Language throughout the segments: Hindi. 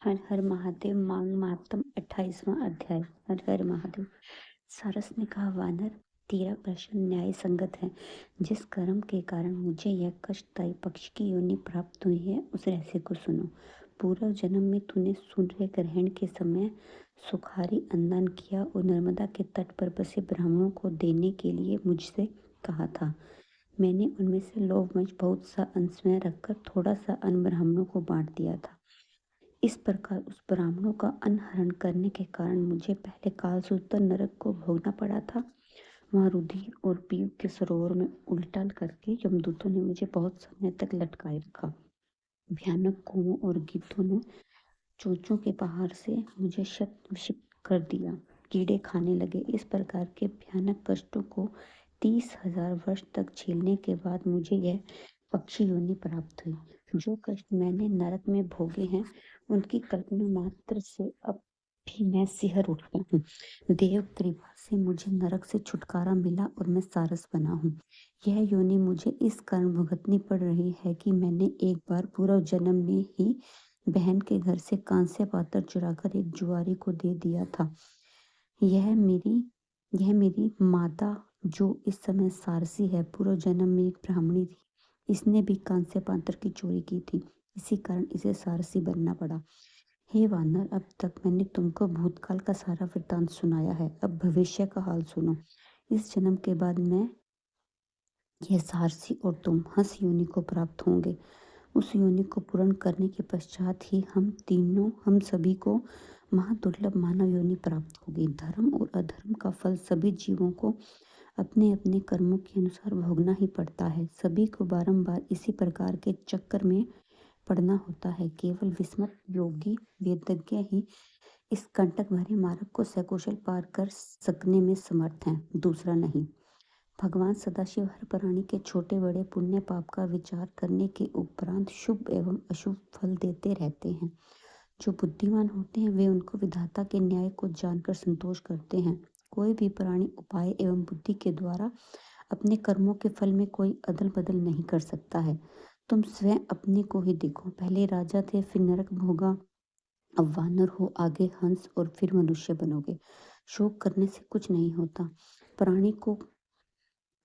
हर हर महादेव मांग मातम 28वां अध्याय। हर हर महादेव। सारस ने कहा, वानर, तेरा प्रश्न न्याय संगत है। जिस कर्म के कारण मुझे यह कष्टदायी पक्षी की योनि प्राप्त हुई है, उस रहस्य को सुनो। पूर्व जन्म में तूने सूर्य ग्रहण के समय सुखारी अन्नदान किया और नर्मदा के तट पर बसे ब्राह्मणों को देने के लिए मुझसे कहा था। मैंने उनमें से लोभवश बहुत सा अन्न स्वयं रखकर थोड़ा सा अन्न ब्राह्मणों को बांट दिया था। इस प्रकार उस ब्राह्मणों का अनहरण करने के कारण मुझे पहले कालसूत्र नरक को भोगना पड़ा था। वहाँ रुधिर और पीप के सरोवर में उल्टा करके यमदूतों ने मुझे बहुत समय तक लटकाए रखा। भयानक कुओं और गिद्धों ने चोंचों के पहाड़ से मुझे शत विक्षिप्त कर दिया। कीड़े खाने लगे। इस प्रकार के भयानक कष्टों को 30,000 वर्ष तक झेलने के बाद मुझे यह पक्षी योनि प्राप्त हुई। जो कष्ट मैंने नरक में भोगे हैं, उनकी कल्पना मात्र से अब भी मैं सिहर उठता हूँ। देव कृपा से मुझे नरक से छुटकारा मिला और मैं सारस बना हूँ। यह योनि मुझे इस कारण भुगतनी पड़ रही है कि मैंने एक बार पूर्व जन्म में ही बहन के घर से कांस्य पात्र चुराकर एक जुआरी को दे दिया था। यह मेरी माता, जो इस समय सारसी है, पूर्व जन्म में एक ब्राह्मणी थी। इसने भी कांस्य पात्र की चोरी की थी। इसी कारण इसे सारसी बनना पड़ा। हे वानर, अब तक मैंने तुमको भूतकाल का सारा वृत्तांत सुनाया है। अब भविष्य का हाल सुनो। इस जन्म के बाद मैं, यह सारसी और तुम हंस योनि को प्राप्त होंगे। उस योनि को पूर्ण करने के पश्चात ही हम सभी को महादुर्लभ मानव योनि प्राप्त होगी। धर्म और अधर्म का फल सभी जीवों को अपने अपने कर्मों के अनुसार भोगना ही पड़ता है। सभी को बारंबार इसी प्रकार के चक्कर में पड़ना होता है। केवल विस्मत योगी वेदज्ञ ही इस कंटक भरे मार्ग को सकुशल पार कर सकने में समर्थ हैं, दूसरा नहीं। भगवान सदाशिव हर प्राणी के छोटे बड़े पुण्य पाप का विचार करने के उपरांत शुभ एवं अशुभ फल देते रहते हैं। जो बुद्धिमान होते हैं, वे उनको विधाता के न्याय को जानकर संतोष करते हैं। कोई भी प्राणी उपाय एवं बुद्धि के द्वारा अपने कर्मों के फल में कोई अदल बदल नहीं कर सकता है। तुम स्वयं अपने को ही देखो। पहले राजा थे, फिर नरक भोगा, अब वानर हो, आगे हंस और फिर मनुष्य बनोगे। शोक करने से कुछ नहीं होता। प्राणी को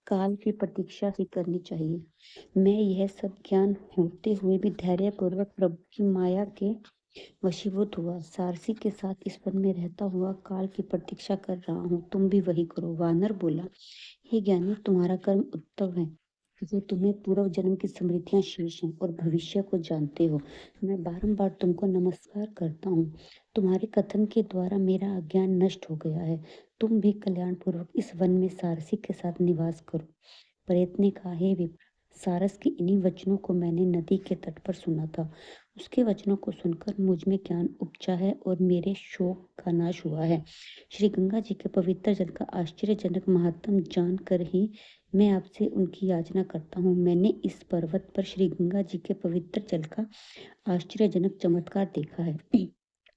काल की प्रतीक्षा ही करनी चाहिए। मैं यह सब ज्ञान होते हुए भी धैर्य पूर्वक प्रभु की माया के वशीभूत हुआ। सारसी के साथ इस वन में रहता हुआ काल की प्रतीक्षा कर रहा हूँ। तुम भी वही करो। वानर बोला, हे ज्ञानी, तुम्हारा कर्म उत्तम है, जो तुम्हें पूर्व जन्म की स्मृतियां शेष हैं और भविष्य को जानते हो। मैं बारंबार तुमको नमस्कार करता हूँ। तुम्हारे कथन के द्वारा मेरा अज्ञान नष्ट हो गया है। तुम भी कल्याण पूर्वक इस वन में सारसी के साथ निवास करो। प्रेत ने कहा, हे विप्र, सारस के इन्हीं वचनों को मैंने नदी के तट पर सुना था। उसके वचनों को सुनकर मुझ में ज्ञान उपजा है और मेरे शोक का नाश हुआ है। श्री गंगा जी के पवित्र जल का आश्चर्यजनक महात्म जानकर ही मैं आपसे उनकी याचना करता हूँ। मैंने इस पर्वत पर श्री गंगा जी के पवित्र जल का आश्चर्यजनक चमत्कार देखा है।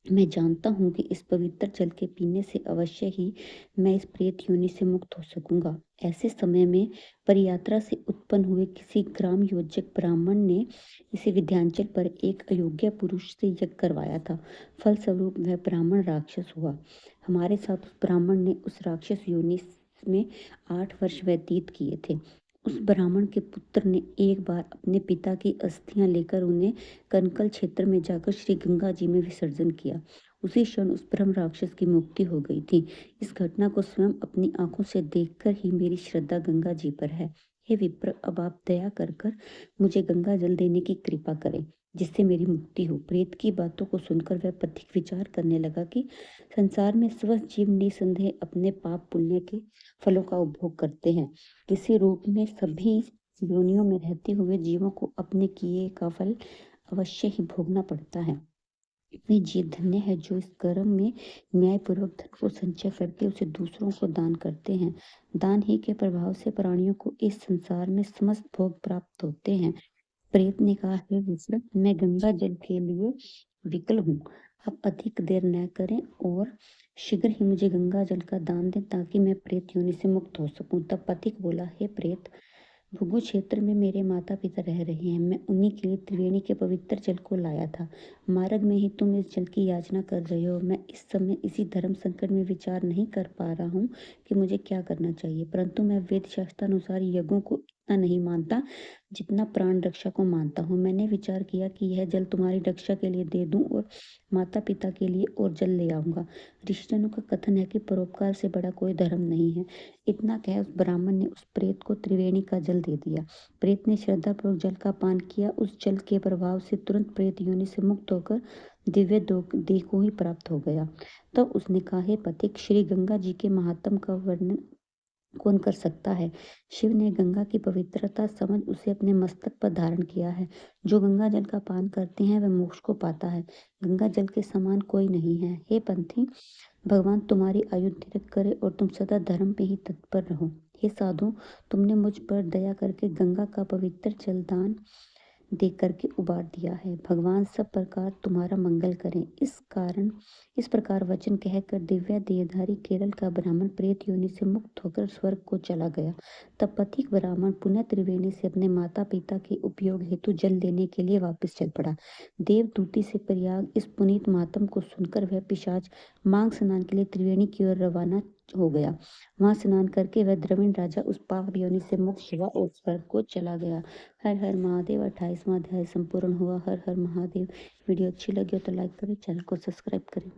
मैं जानता हूँ कि इस पवित्र जल के पीने से अवश्य ही मैं इस प्रेत योनि से मुक्त हो सकूंगा। ऐसे समय में परियात्रा से उत्पन्न हुए किसी ग्राम योजक ब्राह्मण ने इसे विंध्याचल पर एक अयोग्य पुरुष से यज्ञ करवाया था। फलस्वरूप वह ब्राह्मण राक्षस हुआ। हमारे साथ उस ब्राह्मण ने उस राक्षस योनि में 8 वर्ष व्यतीत किए थे। उस ब्राह्मण के पुत्र ने एक बार अपने पिता की अस्थियां लेकर उन्हें कनकल क्षेत्र में जाकर श्री गंगा जी में विसर्जन किया। उसी क्षण उस ब्रह्म राक्षस की मुक्ति हो गई थी। इस घटना को स्वयं अपनी आंखों से देखकर ही मेरी श्रद्धा गंगा जी पर है। हे विप्र, अब आप दया कर मुझे गंगा जल देने की कृपा करें, जिससे मेरी मुक्ति हो। प्रेत की बातों को सुनकर वह पथिक विचार करने लगा कि संसार में स्वस्थ जीव निसंदेह अपने पाप पुण्य के फलों का उपभोग करते हैं। किसी रूप में सभी योनियों में रहते हुए जीवों को अपने किए का फल अवश्य ही भोगना पड़ता है। वे जीव धन्य है जो इस कर्म में न्यायपूर्वक धन को संचय करके उसे दूसरों को दान करते हैं। दान ही के प्रभाव से प्राणियों को इस संसार में समस्त भोग प्राप्त होते हैं। प्रेत ने कहा, हे विप्र, मैं गंगा जल के लिए विकल हूँ। आप अधिक देर न करें और शीघ्र ही मुझे गंगा जल का दान दें, ताकि मैं प्रेत योनि से मुक्त हो सकूं। तब पथिक बोला, हे प्रेत, भृगु क्षेत्र में मेरे माता पिता रह रहे हैं। मैं उन्हीं के लिए त्रिवेणी के पवित्र जल को लाया था। मार्ग में ही तुम इस जल की याचना कर रहे हो। मैं इस समय इसी धर्म संकट में विचार नहीं कर पा रहा हूँ कि मुझे क्या करना चाहिए, परंतु मैं वेद शास्त्रानुसार यज्ञों को इतना नहीं मानता जितना प्राण रक्षा को मानता हूँ। मैंने विचार किया कि यह जल तुम्हारी रक्षा के लिए दे दूं और माता पिता के लिए और जल ले आऊंगा। ऋषिजनों का कथन है कि परोपकार से बड़ा कोई धर्म नहीं है। इतना कह उस ब्राह्मण ने उस प्रेत को त्रिवेणी का जल दे दिया। प्रेत ने श्रद्धापूर्वक जल का पान किया। उस जल के प्रभाव से तुरंत प्रेत योनि से मुक्त होकर दिव्य देह को ही प्राप्त हो गया। तब उसने कहा, हे पथिक, श्री गंगा जी के महात्म का वर्णन कौन कर सकता है। शिव ने गंगा की पवित्रता समझ उसे अपने मस्तक पर धारण किया है। जो गंगा जल का पान करते हैं वह मोक्ष को पाता है। गंगा जल के समान कोई नहीं है। हे पंथी, भगवान तुम्हारी आयु दीर्घ करे और तुम सदा धर्म में ही तत्पर रहो। हे साधु, तुमने मुझ पर दया करके गंगा का पवित्र जल दान दे करके उबार दिया है। भगवान सब प्रकार तुम्हारा मंगल करें। इस प्रकार वचन कहकर दिव्या देहधारी केरल का ब्राह्मण प्रेत योनि से मुक्त होकर स्वर्ग को चला गया। तब पथिक ब्राह्मण पुनः त्रिवेणी से अपने माता पिता के उपयोग हेतु जल लेने के लिए वापस चल पड़ा। देवदूती से प्रयाग इस पुनीत महात्म को सुनकर वह पिशाच मांग स्नान के लिए त्रिवेणी की ओर रवाना हो गया। वहां स्नान करके वह द्रविण राजा उस पाप योनि से मुक्त हुआ और स्वर्ग को चला गया। हर हर महादेव। 28वां अध्याय संपूर्ण हुआ। हर हर महादेव। वीडियो अच्छी लगी हो तो लाइक करें, चैनल को सब्सक्राइब करें।